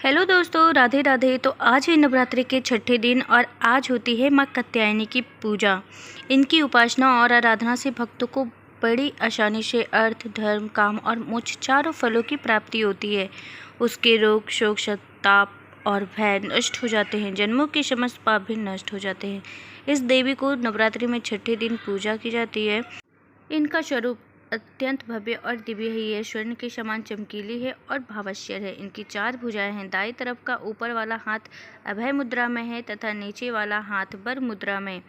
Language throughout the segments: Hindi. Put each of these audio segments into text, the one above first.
हेलो दोस्तों, राधे राधे। तो आज है नवरात्रि के छठे दिन और आज होती है माँ कात्यायनी की पूजा। इनकी उपासना और आराधना से भक्तों को बड़ी आसानी से अर्थ, धर्म, काम और मोक्ष चारों फलों की प्राप्ति होती है। उसके रोग, शोक, संताप और भय नष्ट हो जाते हैं। जन्मों के समस्त पाप भी नष्ट हो जाते हैं। इस देवी को नवरात्रि में छठे दिन पूजा की जाती है। इनका स्वरूप अत्यंत भव्य और दिव्य है। यह स्वर्ण के समान चमकीली है और भावश्यर है। इनकी 4 भुजाएं हैं। दाईं तरफ का ऊपर वाला हाथ अभय मुद्रा में है तथा नीचे वाला हाथ वर मुद्रा में।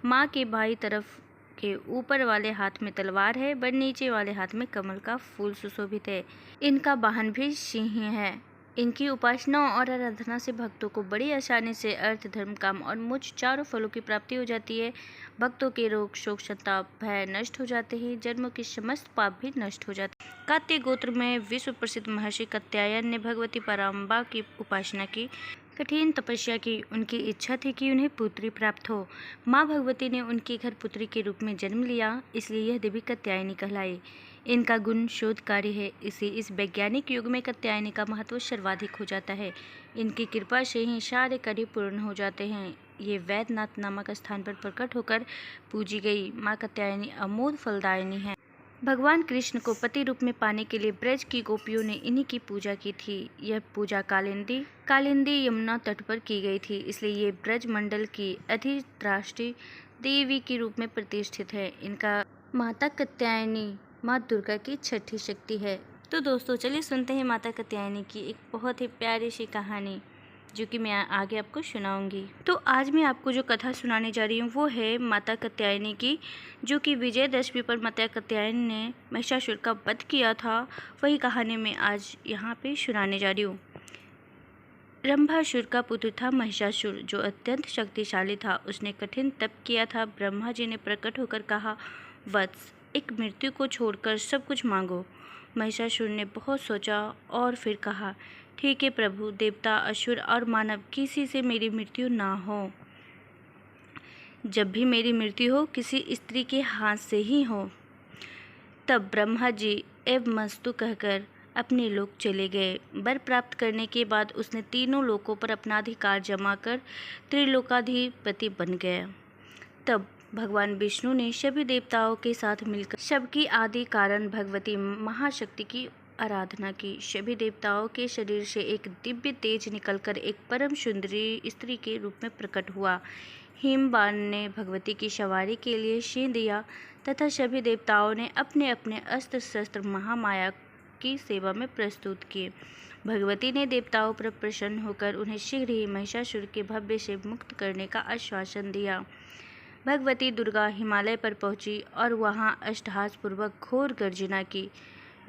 माँ के बाईं तरफ के ऊपर वाले हाथ में तलवार है, वर नीचे वाले हाथ में कमल का फूल सुशोभित है। इनका वाहन भी सिंह है। इनकी उपासना और आराधना से भक्तों को बड़ी आसानी से अर्थ, धर्म, काम और मोक्ष चारों फलों की प्राप्ति हो जाती है। भक्तों के रोग, शोक, संताप, भय नष्ट हो जाते हैं। जन्मों के समस्त पाप भी नष्ट हो जाते हैं। कात्य गोत्र में विश्व प्रसिद्ध महर्षि कात्यायन ने भगवती पराम्बा की उपासना की, कठिन तपस्या की। उनकी इच्छा थी कि उन्हें पुत्री प्राप्त हो। माँ भगवती ने उनके घर पुत्री के रूप में जन्म लिया, इसलिए यह देवी कात्यायनी कहलाई। इनका गुण शोधकारी है, इसी इस वैज्ञानिक युग में कात्यायनी का महत्व सर्वाधिक हो जाता है। इनकी कृपा से ही सारे कार्य पूर्ण हो जाते हैं। ये वैद्यनाथ नामक स्थान पर प्रकट होकर पूजी गई माँ कात्यायनी अमोघ फलदायिनी है। भगवान कृष्ण को पति रूप में पाने के लिए ब्रज की गोपियों ने इन्हीं की पूजा की थी। यह पूजा कालिंदी यमुना तट पर की गई थी, इसलिए ये ब्रज मंडल की अधिराष्ट्रीय देवी के रूप में प्रतिष्ठित है। इनका माता कात्यायनी माँ दुर्गा की छठी शक्ति है। तो दोस्तों चलिए सुनते हैं माता कात्यायनी की एक बहुत ही प्यारी सी कहानी, जो कि मैं आगे आपको सुनाऊंगी। तो आज मैं आपको जो कथा सुनाने जा रही हूँ वो है माता कात्यायनी की, जो कि विजयदशमी पर माता कात्यायनी ने महिषासुर का वध किया था। वही कहानी मैं आज यहाँ पे सुनाने जा रही हूँ। रंभासुर का पुत्र था महिषासुर, जो अत्यंत शक्तिशाली था। उसने कठिन तप किया था। ब्रह्मा जी ने प्रकट होकर कहा, वत्स, एक मृत्यु को छोड़कर सब कुछ मांगो। महिषासुर ने बहुत सोचा और फिर कहा, ठीक है प्रभु, देवता, असुर और मानव किसी से मेरी मृत्यु ना हो। जब भी मेरी मृत्यु हो किसी स्त्री के हाथ से ही हो। तब ब्रह्मा जी एवमस्तु कहकर अपने लोक चले गए। वर प्राप्त करने के बाद उसने तीनों लोकों पर अपना अधिकार जमा कर त्रिलोकाधिपति बन गया। तब भगवान विष्णु ने सभी देवताओं के साथ मिलकर सबकी आदि कारण भगवती महाशक्ति की आराधना की। सभी देवताओं के शरीर से एक दिव्य तेज निकलकर एक परम सुंदरी स्त्री के रूप में प्रकट हुआ। हिमवान ने भगवती की सवारी के लिए सिंह दिया तथा सभी देवताओं ने अपने अपने अस्त्र शस्त्र महामाया की सेवा में प्रस्तुत किए। भगवती ने देवताओं पर प्रसन्न होकर उन्हें शीघ्र ही महिषासुर के भव्य से मुक्त करने का आश्वासन दिया। भगवती दुर्गा हिमालय पर पहुंची और वहां अट्टहास पूर्वक घोर गर्जना की।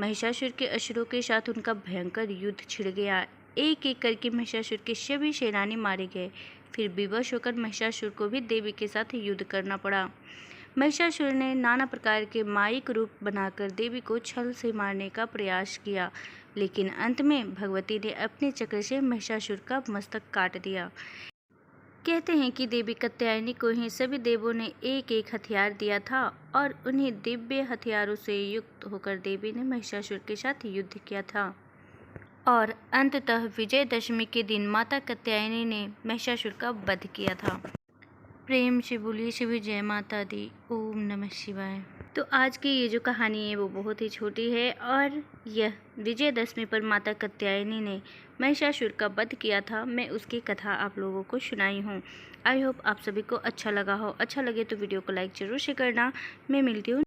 महिषासुर के असुरों के साथ उनका भयंकर युद्ध छिड़ गया। एक एक करके महिषासुर के सभी सेनानी मारे गए। फिर विवश होकर महिषासुर को भी देवी के साथ युद्ध करना पड़ा। महिषासुर ने नाना प्रकार के मायिक रूप बनाकर देवी को छल से मारने का प्रयास किया, लेकिन अंत में भगवती ने अपने चक्र से महिषासुर का मस्तक काट दिया। कहते हैं कि देवी कात्यायनी को ही सभी देवों ने एक एक हथियार दिया था और उन्हीं दिव्य हथियारों से युक्त होकर देवी ने महिषासुर के साथ युद्ध किया था और अंततः विजयदशमी के दिन माता कात्यायनी ने महिषासुर का वध किया था। प्रेम से बोलिए शिव जय माता दी। ओम नमः शिवाय। तो आज की ये जो कहानी है वो बहुत ही छोटी है और यह विजयदशमी पर माता कात्यायनी ने महिषासुर का वध किया था। मैं उसकी कथा आप लोगों को सुनाई हूँ। आई होप आप सभी को अच्छा लगा हो। अच्छा लगे तो वीडियो को लाइक जरूर से करना। मैं मिलती हूँ